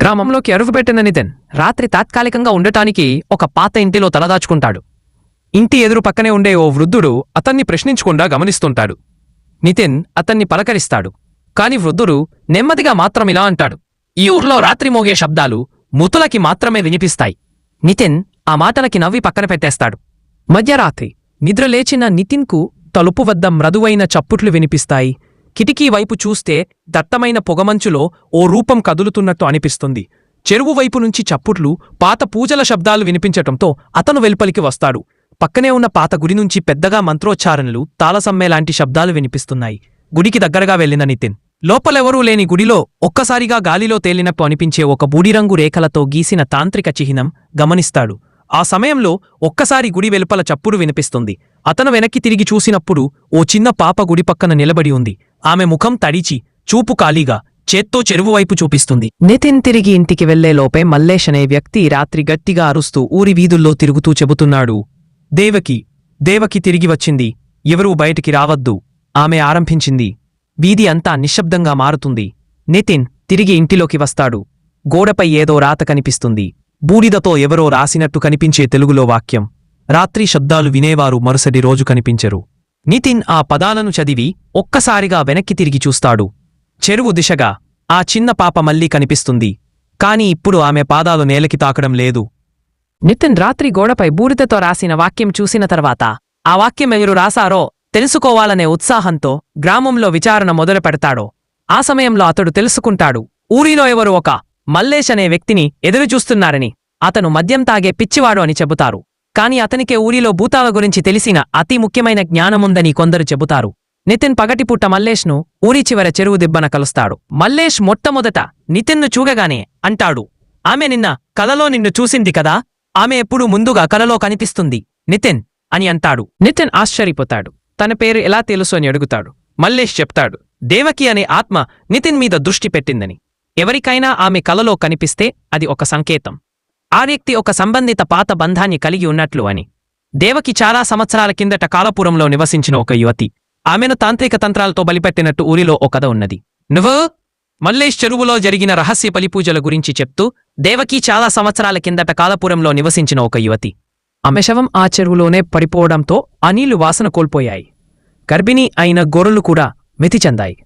గ్రామంలోకి అరువుపెట్టిన నితిన్ రాత్రి తాత్కాలికంగా ఉండటానికి ఒక పాత ఇంటిలో తలదాచుకుంటాడు. ఇంటి ఎదురు పక్కనే ఉండే ఓ వృద్ధుడు అతన్ని ప్రశ్నించకుండా గమనిస్తుంటాడు. నితిన్ అతన్ని పలకరిస్తాడు. కాని వృద్ధుడు నెమ్మదిగా మాత్రమిలా అంటాడు, "ఈ ఊర్లో రాత్రి మోగే శబ్దాలు ముతులకి మాత్రమే వినిపిస్తాయి." నితిన్ ఆ మాటలకి నవ్వి పక్కన పెట్టేస్తాడు. మధ్యరాత్రి నిద్రలేచిన నితిన్కు తలుపు వద్ద మృదువైన చప్పుట్లు వినిపిస్తాయి. కిటికీ వైపు చూస్తే దట్టమైన పొగమంచులో ఓ రూపం కదులుతున్నట్టు అనిపిస్తుంది. చెరువు వైపు నుంచి చప్పుట్లు, పాత పూజల శబ్దాలు వినిపించటంతో అతను వెలుపలికి వస్తాడు. పక్కనే ఉన్న పాత గుడి నుంచి పెద్దగా మంత్రోచ్చారణలు, తాళసమ్మేలాంటి శబ్దాలు వినిపిస్తున్నాయి. గుడికి దగ్గరగా వెళ్లిన నితిన్ లోపలెవరూ లేని గుడిలో ఒక్కసారిగా గాలిలో తేలినట్టు అనిపించే ఒక బూడిరంగు రేఖలతో గీసిన తాంత్రిక చిహ్నం గమనిస్తాడు. ఆ సమయంలో ఒక్కసారి గుడి వెలుపల చప్పుడు వినిపిస్తుంది. అతను వెనక్కి తిరిగి చూసినప్పుడు ఓ చిన్న పాప గుడి పక్కన నిలబడి ఉంది. ఆమె ముఖం తడిచి, చూపు ఖాళీగా, చేత్తో చెరువు వైపు చూపిస్తుంది. నితిన్ తిరిగి ఇంటికి వెళ్లేలోపే మల్లేష్ అనే వ్యక్తి రాత్రి గట్టిగా అరుస్తూ ఊరి వీధుల్లో తిరుగుతూ చెబుతున్నాడు, దేవకి తిరిగి వచ్చింది. ఎవరూ బయటికి రావద్దు. ఆమె ఆరంభించింది. వీధి అంతా నిశ్శబ్దంగా మారుతుంది. నితిన్ తిరిగి ఇంటిలోకి వస్తాడు. గోడపై ఏదో రాత కనిపిస్తుంది. బూడిదతో ఎవరో రాసినట్టు కనిపించే తెలుగులో వాక్యం. రాత్రి శబ్దాలు వినేవారు మరుసటి రోజు కనిపించరు. నితిన్ ఆ పదాలను చదివి ఒక్కసారిగా వెనక్కి తిరిగి చూస్తాడు. చెరువు దిశగా ఆ చిన్న పాప మళ్లీ కనిపిస్తుంది. కాని ఇప్పుడు ఆమె పాదాలు నేలకి తాకడం లేదు. నితిన్ రాత్రి గోడపై బూడిదతో రాసిన వాక్యం చూసిన తర్వాత ఆ వాక్యం ఎవరు రాశారో తెలుసుకోవాలనే ఉత్సాహంతో గ్రామంలో విచారణ మొదలు పెడతాడో. ఆ సమయంలో అతడు తెలుసుకుంటాడు, ఊరిలో ఎవరు ఒక మల్లేష్ అనే వ్యక్తిని ఎదురుచూస్తున్నారని. అతను మద్యం తాగే పిచ్చివాడు అని చెబుతారు. కాని అతనికే ఊరిలో భూతాల గురించి తెలిసిన అతి ముఖ్యమైన జ్ఞానముందని కొందరు చెబుతారు. నితిన్ పగటిపూట మల్లేష్ను ఊరి చివర చెరువు దిబ్బన కలుస్తాడు. మల్లేష్ మొట్టమొదట నితిన్ను చూగగానే అంటాడు, "ఆమె నిన్న కలలో నిన్ను చూసింది కదా? ఆమె ఎప్పుడూ ముందుగా కలలో కనిపిస్తుంది నితిన్" అని అంటాడు. నితిన్ ఆశ్చర్యపోతాడు. తన పేరు ఎలా తెలుసు అని అడుగుతాడు. మల్లేష్ చెప్తాడు, దేవకి అనే ఆత్మ నితిన్ మీద దృష్టి పెట్టిందని. ఎవరికైనా ఆమె కలలో కనిపిస్తే అది ఒక సంకేతం. ఆ వ్యక్తి ఒక సంబంధిత పాత బంధాన్ని కలిగి ఉన్నట్లు అని. దేవకి చాలా సంవత్సరాల కిందట కాలపురంలో నివసించిన ఒక యువతి. ఆమెను తాంత్రిక తంత్రాలతో బలిపెట్టినట్టు ఊరిలో ఒక కథ ఉన్నది. నువ్వు మల్లేష్ చెరువులో జరిగిన రహస్య బలిపూజల గురించి చెప్తూ, దేవకి చాలా సంవత్సరాల కిందట కాలపురంలో నివసించిన ఒక యువతి. ఆమె శవం ఆ చెరువులోనే పడిపోవడంతో ఆ నీళ్లు వాసన కోల్పోయాయి. గర్భిణీ అయిన గొర్రెలు కూడా మితి చెందాయి.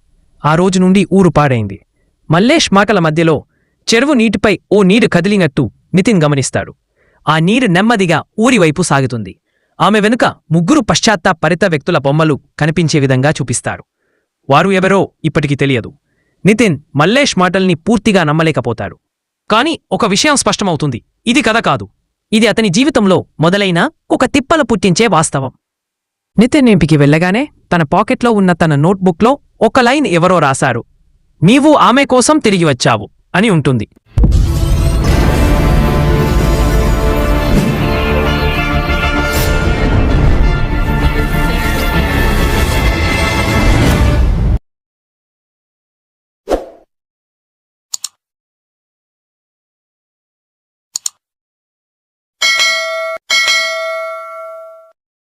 ఆ రోజు నుండి ఊరు పాడైంది. మల్లేష్ మాటల మధ్యలో చెరువు నీటిపై ఓ నీరు కదిలినట్టు నితిన్ గమనిస్తాడు. ఆ నీరు నెమ్మదిగా ఊరివైపు సాగుతుంది. ఆమె వెనుక ముగ్గురు పశ్చాత్తాపరిత వ్యక్తుల బొమ్మలు కనిపించే విధంగా చూపిస్తారు. వారు ఎవరో ఇప్పటికి తెలియదు. నితిన్ మల్లేష్ మాటల్ని పూర్తిగా నమ్మలేకపోతాడు. కాని ఒక విషయం స్పష్టమవుతుంది, ఇది కథ కాదు. ఇది అతని జీవితంలో మొదలైన ఒక తిప్పలు పుట్టించే వాస్తవం. నితిన్ ఇంటికి వెళ్ళగానే తన పాకెట్లో ఉన్న తన నోట్బుక్లో ఒక లైన్ ఎవరో రాశారు, "నీవు ఆమె కోసం తిరిగి వచ్చావు" అని ఉంటుంది.